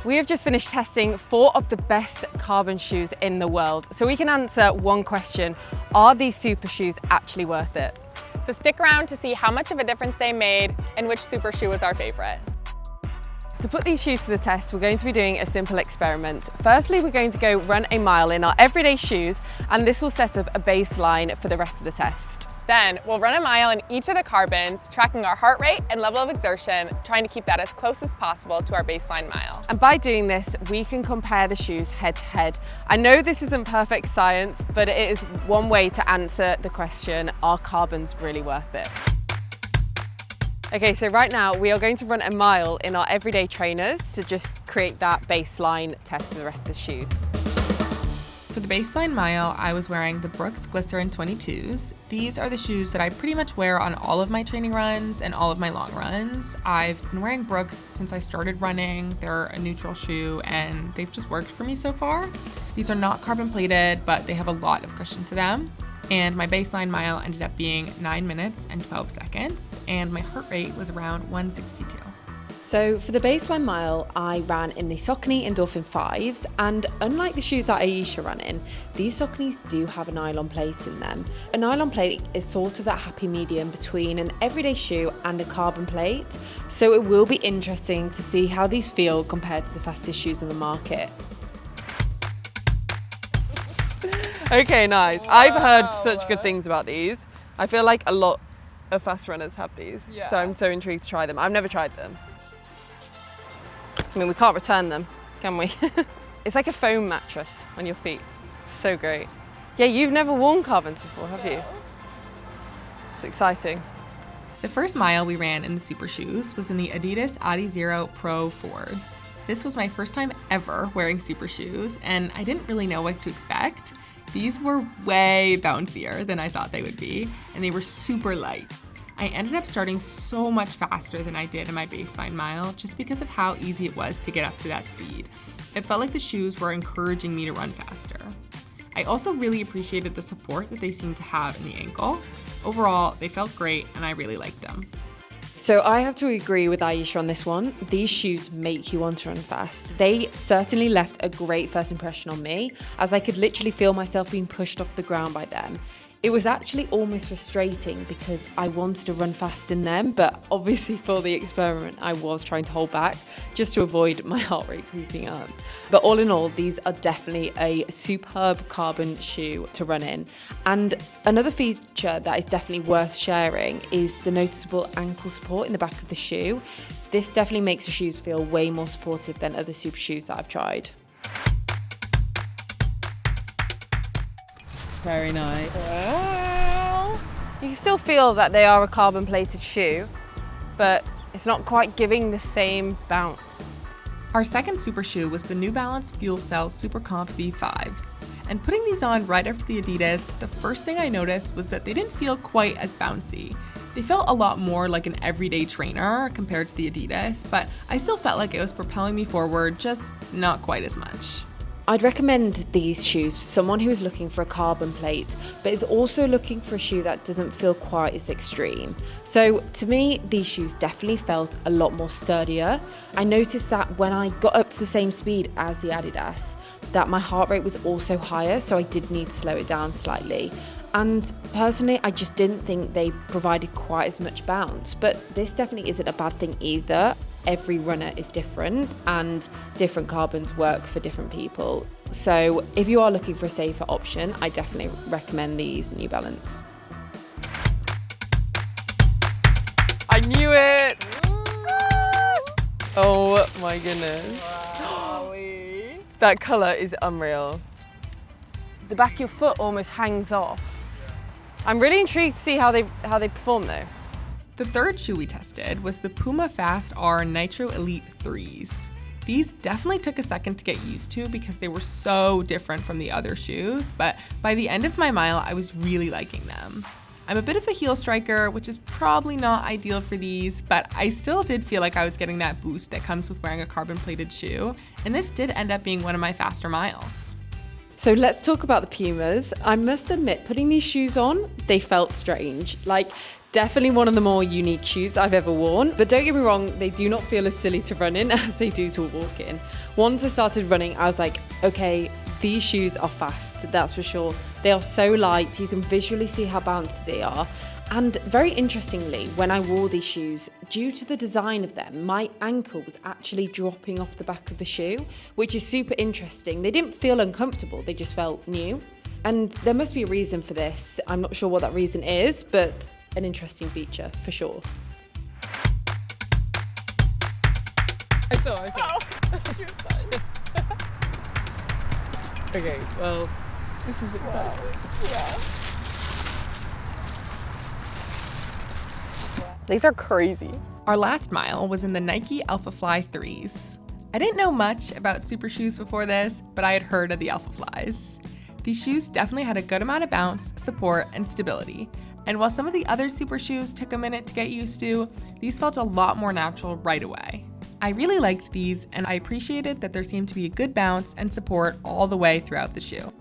We have just finished testing 4 of the best carbon shoes in the world, so we can answer one question: are these super shoes actually worth it? So stick around to see how much of a difference they made and which super shoe was our favorite. To put these shoes to the test, we're going to be doing a simple experiment. Firstly, we're going to go run a mile in our everyday shoes, and this will set up a baseline for the rest of the test. Then we'll run a mile in each of the carbons, tracking our heart rate and level of exertion, trying to keep that as close as possible to our baseline mile. And by doing this, we can compare the shoes head to head. I know this isn't perfect science, but it is one way to answer the question, are carbons really worth it? Okay, so right now we are going to run a mile in our everyday trainers to just create that baseline test for the rest of the shoes. For the baseline mile, I was wearing the Brooks Glycerin 22s. These are the shoes that I pretty much wear on all of my training runs and all of my long runs. I've been wearing Brooks since I started running. They're a neutral shoe and they've just worked for me so far. These are not carbon plated, but they have a lot of cushion to them. And my baseline mile ended up being 9 minutes and 12 seconds, and my heart rate was around 162. So for the baseline mile, I ran in the Saucony Endorphin 5s, and unlike the shoes that Aisha ran in, these Sauconys do have a nylon plate in them. A nylon plate is sort of that happy medium between an everyday shoe and a carbon plate, so it will be interesting to see how these feel compared to the fastest shoes on the market. Okay, nice. Wow. I've heard such good things about these. I feel like a lot of fast runners have these, so I'm so intrigued to try them. I've never tried them. I mean, we can't return them, can we? It's like a foam mattress on your feet. So great. Yeah, you've never worn carbons before, have you? It's exciting. The first mile we ran in the super shoes was in the Adidas Adizero Pro 4s. This was my first time ever wearing super shoes, and I didn't really know what to expect. These were way bouncier than I thought they would be, and they were super light. I ended up starting so much faster than I did in my baseline mile just because of how easy it was to get up to that speed. It felt like the shoes were encouraging me to run faster. I also really appreciated the support that they seemed to have in the ankle. Overall, they felt great and I really liked them. So I have to agree with Aisha on this one. These shoes make you want to run fast. They certainly left a great first impression on me, as I could literally feel myself being pushed off the ground by them. It was actually almost frustrating because I wanted to run fast in them, but obviously for the experiment, I was trying to hold back just to avoid my heart rate creeping up. But all in all, these are definitely a superb carbon shoe to run in. And another feature that is definitely worth sharing is the noticeable ankle support in the back of the shoe. This definitely makes the shoes feel way more supportive than other super shoes that I've tried. Very nice. Well, you can still feel that they are a carbon plated shoe, but it's not quite giving the same bounce. Our second super shoe was the New Balance FuelCell SuperComp V5s. And putting these on right after the Adidas, the first thing I noticed was that they didn't feel quite as bouncy. They felt a lot more like an everyday trainer compared to the Adidas, but I still felt like it was propelling me forward, just not quite as much. I'd recommend these shoes to someone who is looking for a carbon plate, but is also looking for a shoe that doesn't feel quite as extreme. So to me, these shoes definitely felt a lot more sturdier. I noticed that when I got up to the same speed as the Adidas, that my heart rate was also higher, so I did need to slow it down slightly. And personally, I just didn't think they provided quite as much bounce, but this definitely isn't a bad thing either. Every runner is different and different carbons work for different people. So if you are looking for a safer option, I definitely recommend these New Balance. I knew it! Oh my goodness. That colour is unreal. The back of your foot almost hangs off. I'm really intrigued to see how they perform though. The third shoe we tested was the Puma Fast-R Nitro Elite 3s. These definitely took a second to get used to because they were so different from the other shoes, but by the end of my mile, I was really liking them. I'm a bit of a heel striker, which is probably not ideal for these, but I still did feel like I was getting that boost that comes with wearing a carbon-plated shoe, and this did end up being one of my faster miles. So let's talk about the Pumas. I must admit, putting these shoes on, they felt strange. Like, Definitely one of the more unique shoes I've ever worn, but don't get me wrong, they do not feel as silly to run in as they do to walk in. Once I started running, I was like, okay, these shoes are fast, that's for sure. They are so light, you can visually see how bouncy they are. And very interestingly, when I wore these shoes, due to the design of them, my ankle was actually dropping off the back of the shoe, which is super interesting. They didn't feel uncomfortable, they just felt new. And there must be a reason for this. I'm not sure what that reason is, but an interesting feature for sure. I saw. Okay, well, this is exciting. Yeah. These are crazy. Our last mile was in the Nike Alphafly 3s. I didn't know much about super shoes before this, but I had heard of the Alphaflys. These shoes definitely had a good amount of bounce, support, and stability. And while some of the other super shoes took a minute to get used to, these felt a lot more natural right away. I really liked these, and I appreciated that there seemed to be a good bounce and support all the way throughout the shoe.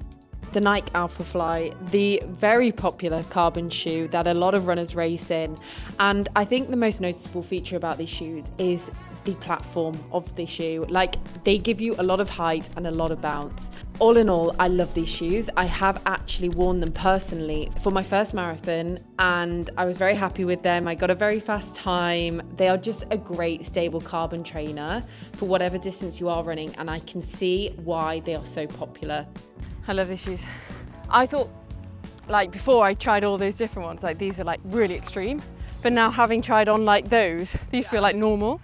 The Nike Alphafly, the very popular carbon shoe that a lot of runners race in. And I think the most noticeable feature about these shoes is the platform of the shoe. Like, they give you a lot of height and a lot of bounce. All in all, I love these shoes. I have actually worn them personally for my first marathon, and I was very happy with them. I got a very fast time. They are just a great stable carbon trainer for whatever distance you are running, and I can see why they are so popular. I love these shoes. I thought, like before I tried all those different ones, like these are like really extreme, but now having tried on like those, these feel like normal.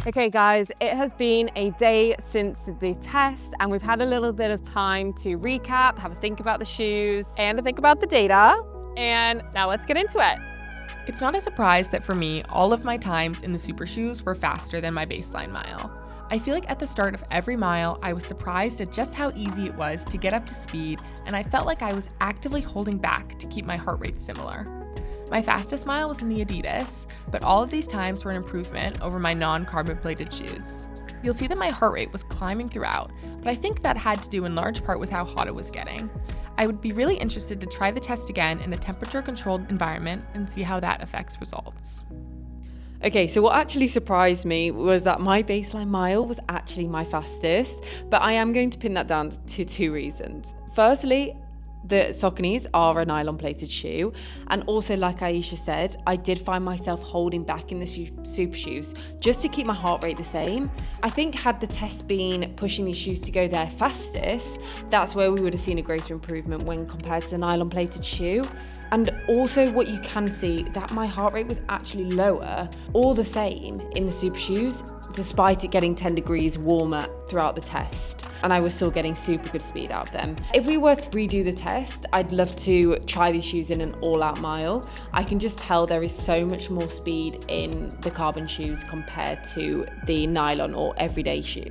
Okay guys, it has been a day since the test and we've had a little bit of time to recap, have a think about the shoes. And to think about the data. And now let's get into it. It's not a surprise that for me, all of my times in the super shoes were faster than my baseline mile. I feel like at the start of every mile, I was surprised at just how easy it was to get up to speed, and I felt like I was actively holding back to keep my heart rate similar. My fastest mile was in the Adidas, but all of these times were an improvement over my non-carbon plated shoes. You'll see that my heart rate was climbing throughout, but I think that had to do in large part with how hot it was getting. I would be really interested to try the test again in a temperature-controlled environment and see how that affects results. Okay, so what actually surprised me was that my baseline mile was actually my fastest, but I am going to pin that down to two reasons. Firstly, the Sauconys are a nylon plated shoe, and also like Aisha said, I did find myself holding back in the super shoes just to keep my heart rate the same. I think had the test been pushing these shoes to go their fastest, that's where we would have seen a greater improvement when compared to the nylon plated shoe. And also what you can see, that my heart rate was actually lower, all the same in the super shoes, despite it getting 10 degrees warmer throughout the test. And I was still getting super good speed out of them. If we were to redo the test, I'd love to try these shoes in an all-out mile. I can just tell there is so much more speed in the carbon shoes compared to the nylon or everyday shoe.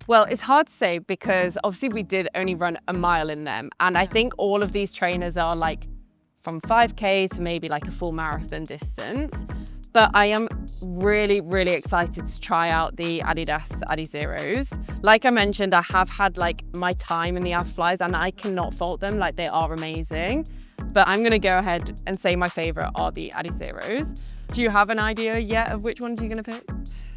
Well, it's hard to say because obviously we did only run a mile in them. And I think all of these trainers are like from 5K to maybe like a full marathon distance. But I am really, really excited to try out the Adidas Adizeros. Like I mentioned, I have had like my time in the Alphaflys and I cannot fault them, like they are amazing. But I'm gonna go ahead and say my favorite are the Adizeros. Do you have an idea yet of which ones you're gonna pick?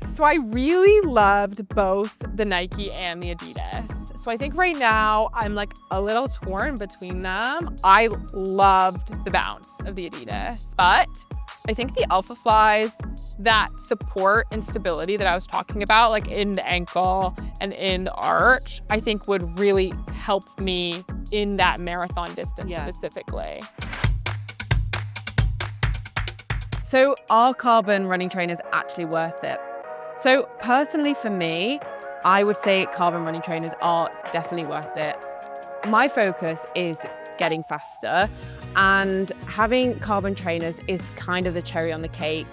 So I really loved both the Nike and the Adidas. So I think right now I'm like a little torn between them. I loved the bounce of the Adidas, but I think the Alphaflys, that support and stability that I was talking about, like in the ankle and in the arch, I think would really help me in that marathon distance specifically. So are carbon running trainers actually worth it? So personally for me, I would say carbon running trainers are definitely worth it. My focus is getting faster, and having carbon trainers is kind of the cherry on the cake.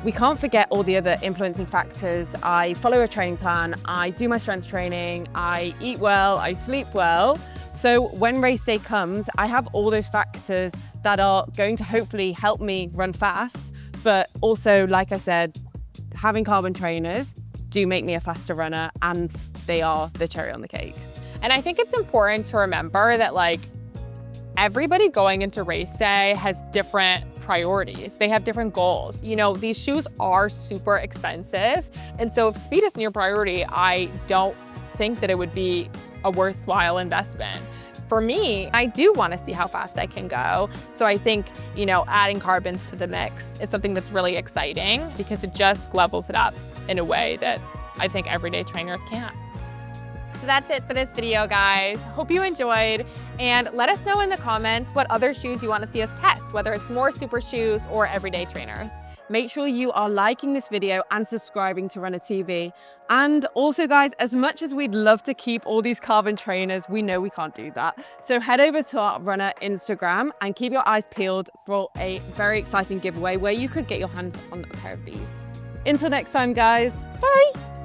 We can't forget all the other influencing factors. I follow a training plan, I do my strength training, I eat well, I sleep well. So when race day comes, I have all those factors that are going to hopefully help me run fast, but also, like I said, having carbon trainers do make me a faster runner, and they are the cherry on the cake. And I think it's important to remember that like everybody going into race day has different priorities. They have different goals. You know, these shoes are super expensive. And so if speed isn't your priority, I don't think that it would be a worthwhile investment. For me, I do want to see how fast I can go. So I think, you know, adding carbons to the mix is something that's really exciting because it just levels it up in a way that I think everyday trainers can't. So that's it for this video, guys. Hope you enjoyed, and let us know in the comments what other shoes you want to see us test, whether it's more super shoes or everyday trainers. Make sure you are liking this video and subscribing to Runna TV. And also, guys, as much as we'd love to keep all these carbon trainers, we know we can't do that. So head over to our Runna Instagram and keep your eyes peeled for a very exciting giveaway where you could get your hands on a pair of these. Until next time, guys. Bye.